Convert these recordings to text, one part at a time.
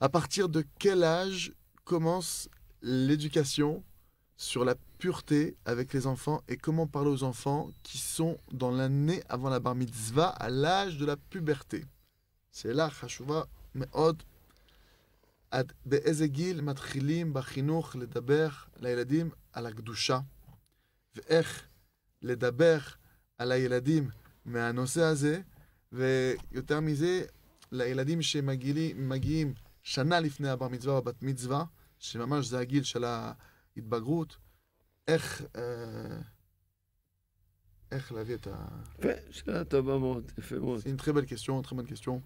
À partir de quel âge commence l'éducation sur la pureté avec les enfants et comment parler aux enfants qui sont dans l'année avant la bar mitzvah à l'âge de la puberté? C'est là, חשובה מאוד. עד באיזה גיל מתחילים בחינוך לדבר לילדים על הקדושה ואיך לדבר על הילדים מהנושא הזה, ויותר מזה, לילדים שמגיעים שנה לפני הבר מצווה או בת מצווה, שממש זה הגיל של ההתבגרות, איך להביא את ה... יפה, שאלה טובה מאוד, יפה מאוד. C'est une très belle question, très bonne question.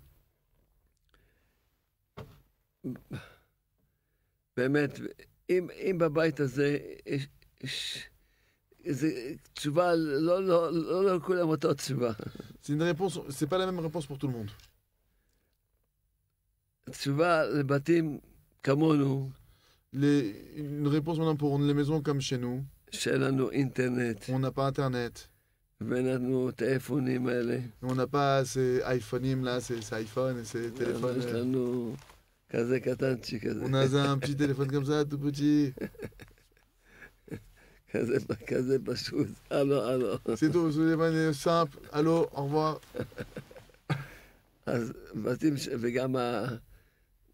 באמת, אם בבית הזה יש איזו תשובה, לא לכולם אותה תשובה. C'est une réponse, c'est pas la même réponse pour tout le monde. תשובה לבתים כמונו, Une réponse maintenant pour les maisons comme chez nous, שאין לנו אינטרנט, on n'a pas internet, ואין לנו את האייפונים האלה. on n'a pas ces iPhones là, ces iPhones et ces téléphones. יש לנו כזה קטנצ'י כזה. On a un petit téléphone comme ça, tout petit. כזה פשוט, הלו. C'est tout, ce téléphone est simple. Allô, au revoir. אז בתים, וגם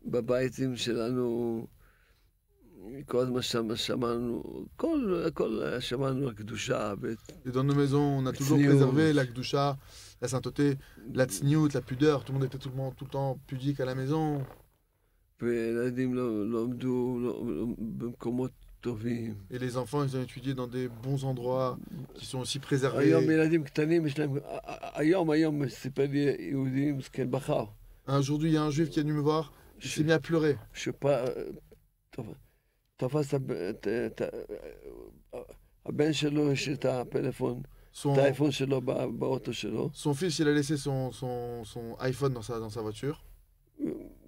בביתים שלנו, כל הזמן שמענו, הכל שמענו על קדושה. Et dans nos maisons, on a toujours préservé la Kedusha, la sainteté, la tzniut, la pudeur. Tout le monde était tout le temps pudique à la maison. וילדים לא עמדו במקומות טובים. Et les enfants, ils ont étudié dans des bons endroits qui sont aussi préservés. היום ילדים קטנים, יש להם, היום סיפר לי יהודי מסכן בחר. Aujourd'hui, il y a un juif qui est venu me voir, il s'est mis à pleurer. תפס הבן שלו, יש את הפלאפון, את האייפון שלו באוטו שלו. Son fils, il a laissé son iPhone dans sa voiture.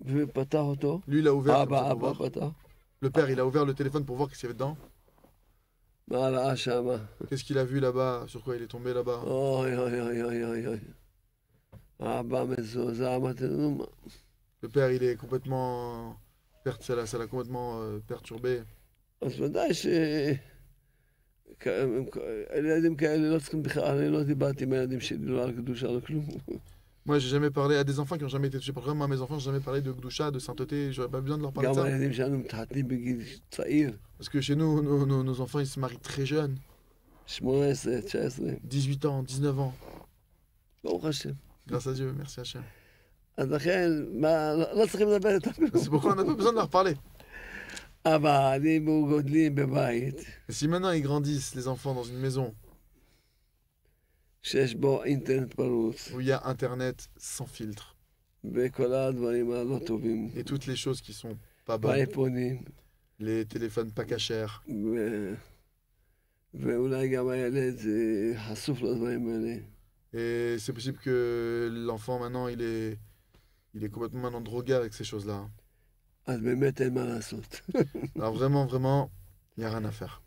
ופתח אותו. Lui, il a ouvert. אבא פתח. Le père, il a ouvert le téléphone pour voir qu'est-ce qu'il y avait dedans. מה ראה שם? Qu'est-ce qu'il a vu là-bas? Sur quoi il est tombé là-bas? אוי. אבא מזועזע, אמרתי לו, מה? Le père, il est complètement... Ça l'a complètement perturbé. אז ודאי ילדים כאלה לא צריכים בכלל, אני לא דיברתי עם הילדים שלי, לא על קדושה, לא כלום. Moi, j'ai jamais parlé à des enfants qui n'ont jamais été touchés par le problème. Moi, mes enfants, j'ai jamais parlé de Gdusha, de sainteté. J'aurais pas besoin de leur parler de ça. Parce que chez nous, nos enfants, ils se marient très jeunes. 18 ans, 19 ans. Grâce à Dieu, merci Hachem. C'est pourquoi on n'a pas besoin de leur parler. Et si maintenant ils grandissent, les enfants, dans une maison où il y a Internet sans filtre et toutes les choses qui sont pas bonnes, les téléphones pas cachers, et c'est possible que l'enfant maintenant il est complètement maintenant drogué avec ces choses-là. Alors vraiment, il n'y a rien à faire.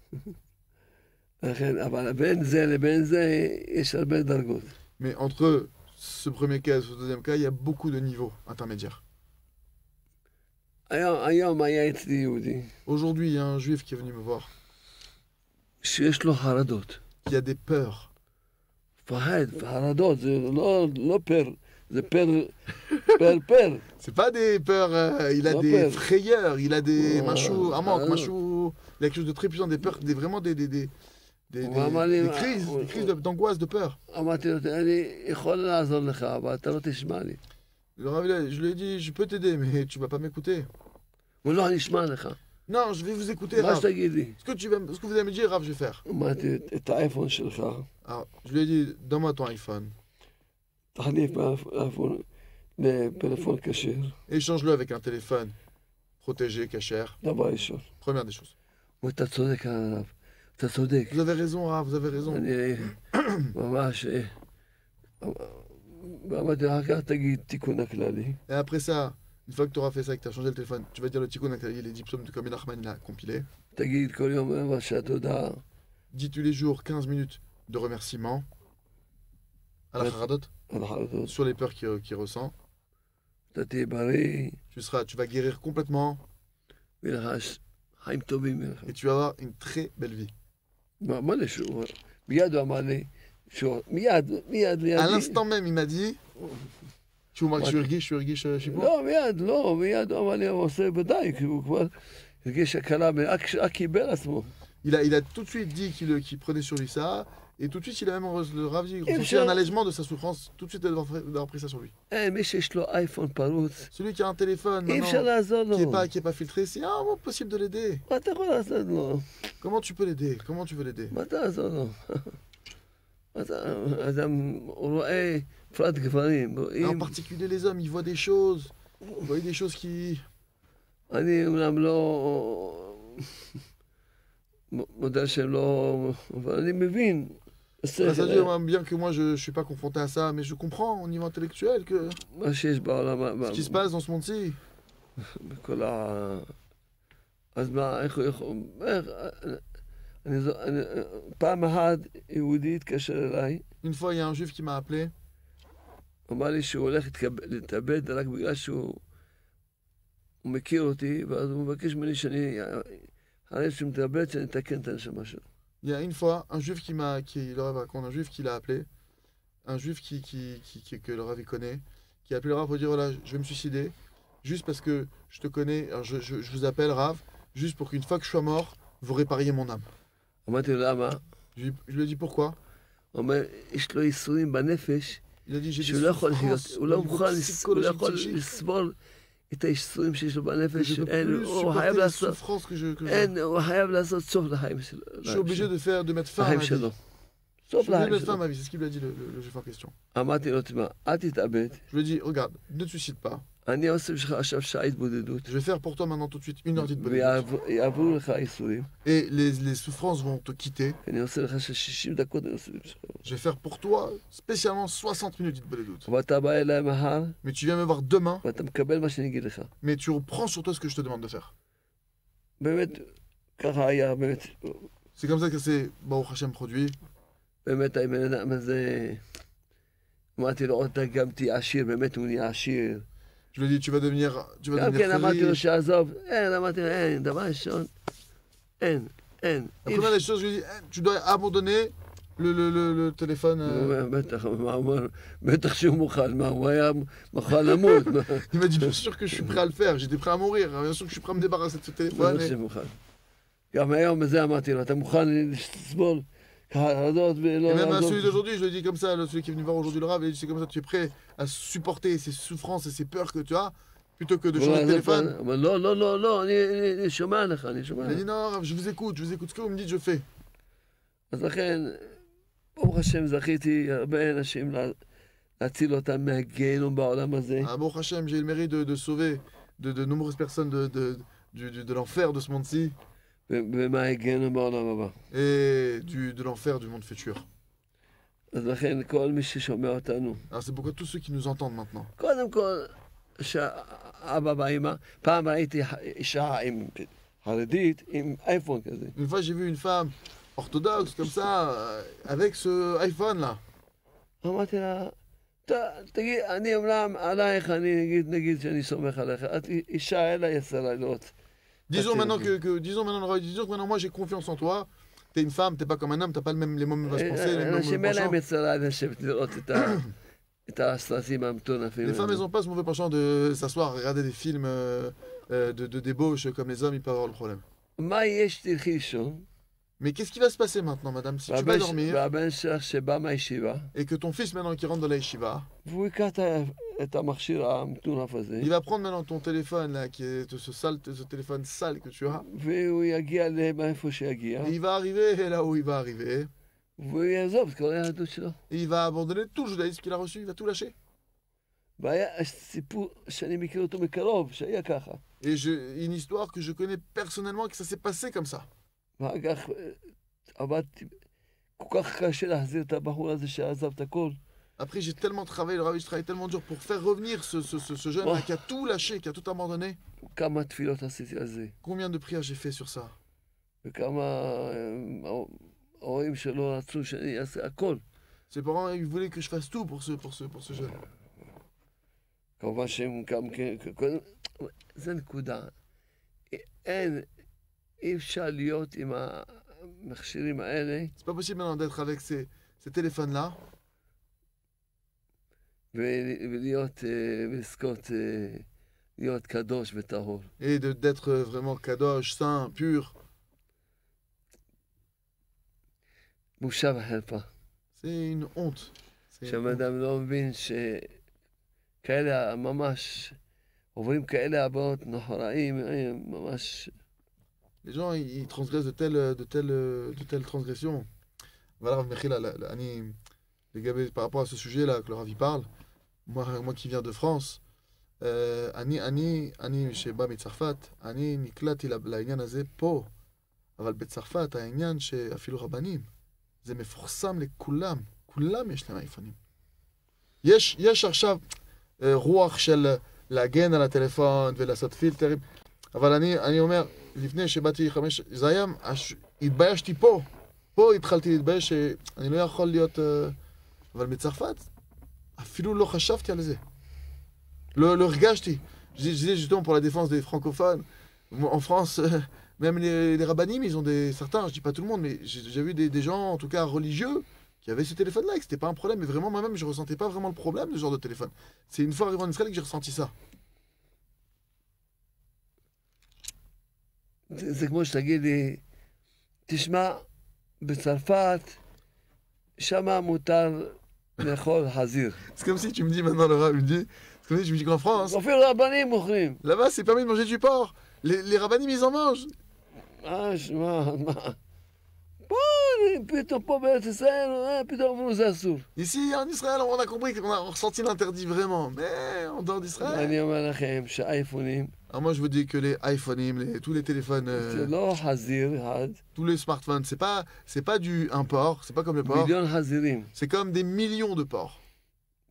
Mais entre ce premier cas et ce deuxième cas, il y a beaucoup de niveaux intermédiaires. Aujourd'hui, il y a un juif qui est venu me voir, qui a des peurs. C'est pas des peurs, il a des frayeurs, il a des machou, amok, machou, il a quelque chose de très puissant, des peurs, vraiment des crises d'angoisse, de peur. Je lui ai dit, je peux t'aider, mais tu vas pas m'écouter. Non, je vais vous écouter, Rav. Ce que vous allez me dire, Rav, je vais faire. Alors, je lui ai dit, donne-moi ton iPhone. Échange-le avec un téléphone protégé, cachère. Première des choses. Vous avez raison, Rav, vous avez raison. Et après ça, une fois que tu auras fait ça, que tu as changé le téléphone, tu vas dire le tikkun aklali, les 10 psaumes de Rabbi Nachman, il a compilé. Dis tous les jours 15 minutes de remerciement à la Haradot sur les peurs qu'il ressent. אתה תהיה בריא, tu vas guérir complètement ויהיה לך חיים טובים. et tu vas avoir une très belle vie. מה לשור? מיד הוא אמר לי, שור, מיד, À l'instant même, il m'a dit, tu הרגיש שיפור? לא, מיד הוא אמר לי, הוא עושה ודאי, כי הוא כבר הרגיש הקלה, רק קיבל עצמו. Il a tout de suite dit qu'il prenait sur lui ça, et tout de suite il a même le Rav dit ressenti un allègement de sa souffrance, tout de suite d'avoir pris ça sur lui. מי שיש לו אייפון פרוץ, Celui qui a un téléphone אי אפשר maintenant, לעזור לו. qui est pas filtré, c'est impossible de l'aider. מה אתה יכול לעשות לו? Comment tu peux l'aider? Comment tu veux l'aider? מה תעזור לו? אז הוא רואה, בפרט גברים, En רואים, particulier les hommes, ils voient des choses, ils voient des choses qui... אני אומנם לא מודל שהם לא, אבל אני מבין. C'est-à-dire, bien que moi je ne suis pas confronté à ça, mais je comprends au niveau intellectuel que מה שיש בעולם, ce qui se passe dans ce monde-ci. בכל ה... אז מה, איך הוא יכול... פעם אחת יהודי התקשר אליי, Une fois, il y a un juif qui m'a appelé. הוא אמר לי שהוא הולך להתאבד רק בגלל שהוא מכיר אותי, ואז הוא מבקש ממני שאני, אחרי שהוא מתאבד, שאני אתקן את הנשמה שלו. Il y a une fois, un juif le Rav raconte, un juif qui l'a appelé, un juif que le Rav il connaît, qui a appelé le Rav pour dire voilà, je vais me suicider, juste parce que je te connais, alors je vous appelle Rav, juste pour qu'une fois que je sois mort, vous répariez mon âme. אמרתי לו, למה? Je lui ai dit pourquoi. הוא אומר, יש לו ייסורים בנפש, Il a dit j'ai des שהוא לא יכול souffrances להיות, הוא לא מוכן, הוא לא psychologiques, יכול psychiques, לסבול את הייסורים שיש לו que בנפש, je ne peux אין, plus הוא חייב supporter les לעשות, souffrances que je... אין, הוא חייב לעשות סוף לחיים שלו. Je suis obligé de mettre fin à לחיים ma vie. שלו. Je סוף suis obligé de לחיים mettre fin à שלו. ma vie, c'est ce qu'il lui a dit le juif en question. אמרתי לו, תשמע, אל תתאבד, Je lui ai dit regarde, ne te suicide pas. אני עושה בשבילך עכשיו שעה התבודדות, Je vais faire pour toi maintenant tout de suite 1 heure d'itbodedut. ויעברו לך הייסורים, Et les souffrances vont te quitter. אני עושה לך של 60 דקות, אני עושה בשבילך. Je vais faire pour toi spécialement 60 minutes d'itbodedut. ואתה בא אליי מחר, Mais tu viens me voir demain, ואתה מקבל מה שאני אגיד לך. mais tu reprends sur toi ce que je te demande de faire. באמת, ככה היה, באמת, C'est comme ça que c'est Baruch Hashem produit. באמת הבן אדם הזה, אמרתי לו, אתה גם תהיה עשיר, באמת הוא נהיה עשיר. Je lui ai dit tu vas devenir גם כן אמרתי לו riche. שעזוב, אמרתי לו, אין, דבר ראשון, אין. La première des choses, je lui ai dit tu dois abandonner le téléphone. הוא אומר, בטח, מה הוא אומר? בטח שהוא מוכן, מה, הוא היה מוכן למות. Il m'a dit bien sûr que je suis prêt à le faire, j'étais prêt à mourir, bien sûr que je suis prêt à me débarrasser de ce téléphone. בטח שהוא מוכן. גם היום בזה אמרתי לו, אתה מוכן לסבול חרדות ולא Et même à לעזוב? celui d'aujourd'hui, je le dis comme ça, celui qui est venu voir aujourd'hui le Rav, il a dit c'est comme ça, tu es prêt à supporter ces souffrances et ces peurs que tu as, plutôt que de changer de téléphone. הוא אומר, לא, אני שומע לך, אני שומע Il a dit לך. non, Rav, je vous écoute, ce que vous me dites, je fais. אז לכן, ברוך השם, זכיתי הרבה אנשים להציל אותם מהגיהנום בעולם הזה. Ah, Baruch Hashem, j'ai eu le mérite de sauver de nombreuses personnes de l'enfer de ce monde-ci ומהגיהנום בעולם הבא. et de l'enfer du monde futur. אז לכן, כל מי ששומע אותנו, Alors c'est pourquoi tous ceux qui nous entendent maintenant, קודם כל, שאבא ואמא, פעם ראיתי אישה עם חרדית, עם אייפון כזה. une fois j'ai vu une femme orthodoxe comme ça, avec ce iPhone là. אמרתי לה, תגיד, אני אומנם עלייך, אני נגיד שאני סומך עליך, את אישה אלה יצא לילות. Disons maintenant disons maintenant moi j'ai confiance en toi. T'es une femme, t'es pas comme un homme, t'as pas les mêmes pensées, les mêmes אנשים אין להם penchants. יצא לילה לשבת לראות את הסרטים המטונפים. Les femmes elles ont pas ce mauvais penchant de s'asseoir, regarder des films de débauche comme les hommes, ils peuvent avoir le problème. מה יש תלכי לישון? Mais qu'est-ce qui va se passer maintenant, madame, si tu vas dormir והבן שלך שבא מהישיבה, et que ton fils maintenant qui rentre dans la yeshiva, והוא ייקח את המכשיר המטונף הזה, il va prendre maintenant ton téléphone là, qui est ce téléphone sale que tu as, והוא יגיע לאיפה שיגיע, et il va arriver là où il va arriver, והוא יעזוב את כל היהדות שלו. et il va abandonner tout le judaïsme qu'il a reçu, il va tout lâcher. והיה סיפור שאני מכיר אותו מקרוב, שהיה ככה. Et une histoire que je connais personnellement, que ça s'est passé comme ça. ואחר כך עבדתי, כל כך קשה להחזיר את הבחור הזה שעזב את הכל. Après, j'ai tellement travaillé, le Rav, je travaille tellement dur pour faire revenir ce jeune-là qui a tout lâché, qui a tout abandonné. כמה תפילות עשיתי על זה. Combien de prières j'ai fait sur ça? וכמה ההורים שלו רצו שאני אעשה הכל. Ses parents, ils voulaient que je fasse tout pour ce jeune. כמובן שהם גם כן, קודם, זה נקודה. אי אפשר להיות עם המכשירים האלה. C'est pas possible maintenant d'être avec ces téléphones-là ולהיות, ולזכות, להיות קדוש וטהור. et d'être vraiment kadosh, saint, pur. בושה וחרפה. C'est une honte. C'est une שם honte. אדם לא מבין שכאלה ממש עוברים כאלה הבאות נוראים, ממש... Les gens, ils transgressent de telles transgressions. Voilà, Rav Mechila, les gars, par rapport à ce sujet-là que le Rav y parle, moi qui viens de France, אני שבא מצרפת, אני נקלעתי לעניין הזה פה, אבל בצרפת העניין שאפילו רבנים, זה מפורסם לכולם, כולם יש להם אייפונים. יש עכשיו רוח של להגן על הטלפון ולעשות פילטרים, אבל אני אומר, לפני שבאתי 5, זה היה, התביישתי פה התחלתי להתבייש שאני לא יכול להיות, אבל בצרפת אפילו לא חשבתי על זה. לא הרגשתי. Je disais justement pour la défense des francophones, en France, même les rabbinim, ils ont certains, je dis pas tout le monde, mais j'ai vu des gens, en tout cas religieux, qui avaient ce téléphone-là, et que c'était pas un problème, mais vraiment moi-même, je ressentais pas vraiment le problème de ce genre de téléphone. C'est une fois arrivé en Israël que j'ai ressenti ça. זה כמו שתגיד לי, תשמע, בצרפת, שמה מותר לאכול חזיר. C'est comme si tu me dis maintenant, le Rav, il me dit, c'est comme si tu me dis qu'en France, אפילו רבנים מוכרים. là-bas, c'est permis de manger du porc. Les rabbinim, ils en mangent. שמע, מה? פתאום פה בארץ ישראל, פתאום אמרו זה אסור. Ici, en Israël, on a compris qu'on a ressenti l'interdit vraiment, mais en dehors d'Israël. אני אומר לכם שהאייפונים, Alors moi, je vous dis que les iPhones, tous les téléphones, זה לא חזיר אחד, tous les smartphones, c'est pas un porc, c'est pas comme le porc, מיליון חזירים, c'est comme des millions de porcs.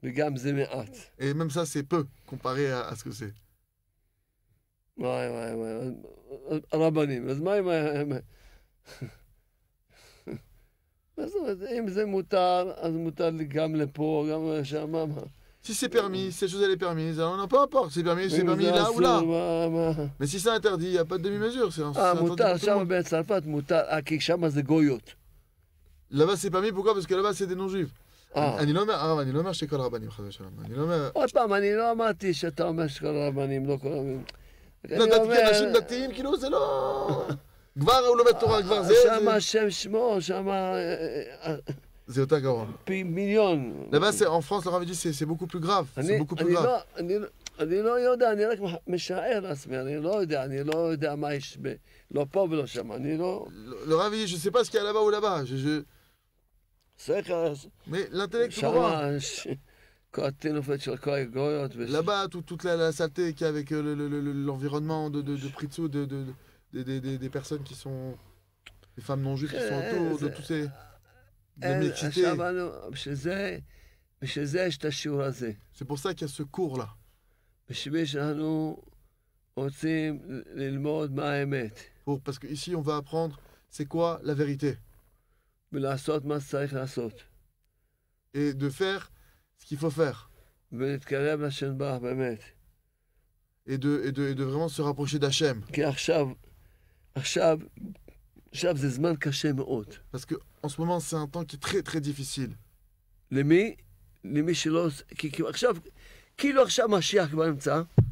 וגם זה מעט. Et même ça, c'est peu comparé à ce que c'est. וואי וואי וואי, הרבנים, אז מה עם מה זאת אומרת, אם זה מותר, אז מותר לי גם לפה, גם לשם, מה? Si c'est permis, si cette chose elle est permise, alors non, peu importe, c'est permis là ou là. Mais si c'est interdit, il n'y a pas de demi-mesure. מותר, שם בצרפת מותר, כי שם זה גויות. Là-bas c'est permis, pourquoi? Parce que là-bas c'est des non-juifs. אני לא אומר שכל הרבנים חס ושלום. אני לא אומר... עוד פעם, אני לא אמרתי שאתה אומר שכל הרבנים, לא כל הרבנים. אנשים דתיים, כאילו זה לא... כבר הוא לומד תורה, כבר זה... שם השם שמו, שם... זה יותר גרוע. פי מיליון. Là-bas, en France, le Rav dit c'est beaucoup plus grave. C'est beaucoup plus grave. אני לא יודע, אני רק משער לעצמי, אני לא יודע מה יש לא פה ולא שם, אני לא... Le Rav dit, je sais pas ce qu'il y a là-bas ou là-bas. Mais l'intellect, tu vois. Là-bas, toute la saleté qu'il y a avec l'environnement de Pritsu, des personnes qui sont... des femmes non juives qui sont autour, de tous ces... C'est pour ça qu'il y a ce cours-là. Parce qu'ici, on va apprendre c'est quoi la vérité. Et de faire ce qu'il faut faire. Et de vraiment se rapprocher d'Hachem. Parce qu'en ce moment, c'est un temps qui est très très difficile.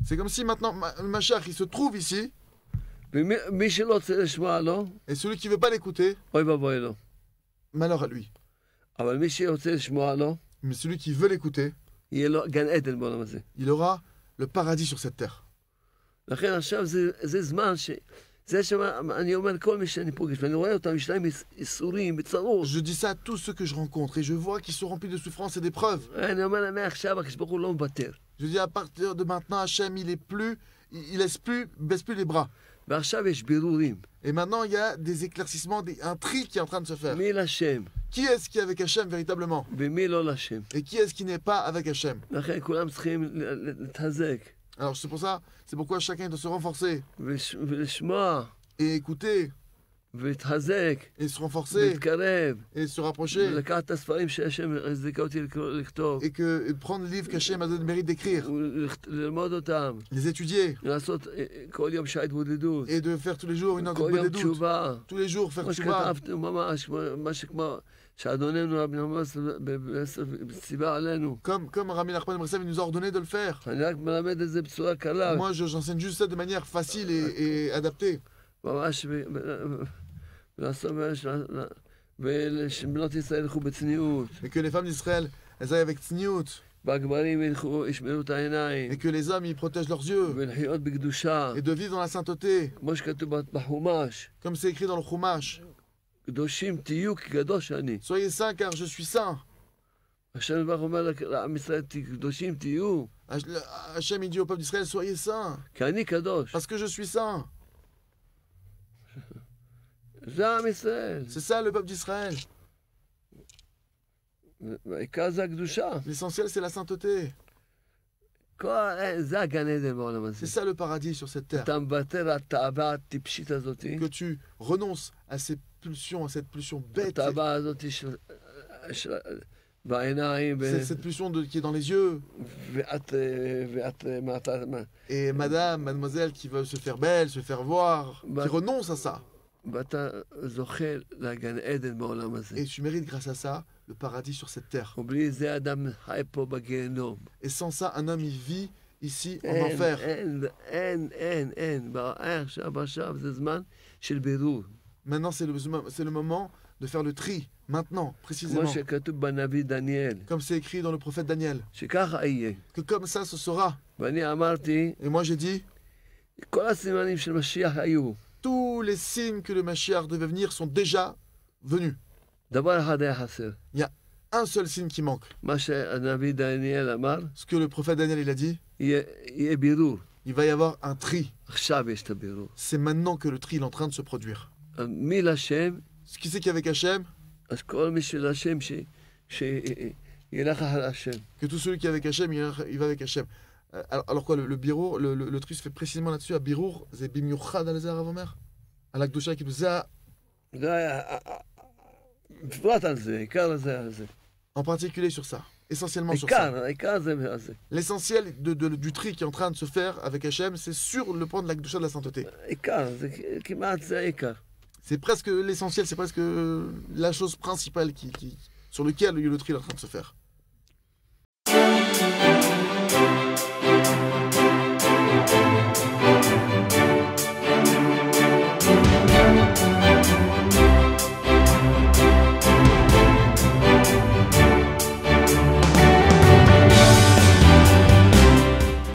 C'est comme si maintenant, Mashiach, il se trouve ici. Et celui qui ne veut pas l'écouter, malheur à lui. Mais celui qui veut l'écouter, il aura le paradis sur cette terre. Je dis ça à tous ceux que je rencontre et je vois qu'ils sont remplis de souffrances et d'épreuves. Je dis à partir de maintenant, Hachem, il baisse plus les bras. Et maintenant, il y a des éclaircissements, un tri qui est en train de se faire. Qui est-ce qui est avec Hachem véritablement? Et qui est-ce qui n'est pas avec Hachem? Alors c'est pour ça, c'est pourquoi chacun doit se renforcer et écouter ולהתחזק, et se renforcer להתקרב, et se rapprocher ולקחת את הספרים שהשם הזדיקה אותי לכתוב, et et prendre le livre qu'Hachem a donné le mérite d'écrire, ללמוד אותם, les étudier לעשות כל יום שעה התבודדות, et de faire tous les jours une heure de כל יום doute, תשובה, tous les jours faire כמו tchouva, שכתבתם ממש, משהו כמו שאדוננו רבי ציווה עלינו. comme Rami Nachman Breslev nous a ordonné de le faire. אני רק מלמד את זה בצורה קלה, Moi, j'enseigne juste ça de manière facile et adaptée. ממש, ושבנות ישראל ילכו בצניעות, Et que les femmes d'Israël, elles aillent avec tzniut. והגברים ילכו, ישמרו את העיניים, Et que les hommes, ils protègent leurs yeux. ולחיות בקדושה, Et de vivre dans la sainteté. כמו שכתוב בחומש, Comme c'est écrit dans le Chumash. קדושים תהיו כי קדוש אני. Soyez saints car je suis saint. השם יתברך אומר לעם ישראל, קדושים תהיו, Hachem, il dit au peuple d'Israël, soyez saints. כי אני קדוש. Parce que je suis saint. זה עם ישראל. C'est ça le peuple d'Israël. והעיקר זה הקדושה. L'essentiel, c'est la sainteté. זה הגן עדן בעולם C'est הזה. ça le paradis sur cette terre. אתה מוותר על התאווה הטיפשית הזאת, Que tu renonces à ces pulsions, à cette pulsion bête. התאווה הזאת בעיניים, C'est cette pulsion qui est dans les yeux. ואת Et madame, mademoiselle qui veut se faire belle, se faire voir, qui renonce à ça. ואתה זוכה לגן עדן בעולם הזה. Et tu mérites grâce à ça le paradis sur cette terre. ובלי זה אדם חי פה בגיהנום. Et sans ça, un homme, il vit ici en אין, enfer. אין. עכשיו זה זמן של בירור. Maintenant, c'est le moment de faire le tri. Maintenant, כמו précisément. שכתוב בנביא דניאל, Comme c'est écrit dans le prophète Daniel. שככה יהיה. Que comme ça, ce sera. ואני אמרתי, Et moi, j'ai dit, כל הסימנים של משיח היו. tous les signes que le Mashiach devait venir sont déjà venus. דבר אחד היה חסר. Un seul signe qui manque. מה שהנביא דניאל אמר, Ce que le prophète Daniel, il a dit, יהיה בירור. il va y avoir un tri. עכשיו יש את הבירור. C'est maintenant que le tri il est en train de se produire. מי לשם, Ce qui c'est qu'avec Hachem, אז כל מי שלשם שילך אחר השם. que tout celui qui est avec Hachem, il va avec Hachem. Alors quoi, le birour, le tri se fait précisément là-dessus, à birour, c'est bimiuchad al Rav Omer, à la Kdusha qui nous a, זה היה, בפרט על זה, עיקר על זה. en particulier sur ça, essentiellement sur ça. העיקר זה על זה. L'essentiel du tri qui est en train de se faire avec Hachem, c'est sur le point de la Kdusha de la sainteté. עיקר, זה כמעט זה העיקר. C'est presque l'essentiel, c'est presque la chose principale sur laquelle le tri est en train de se faire.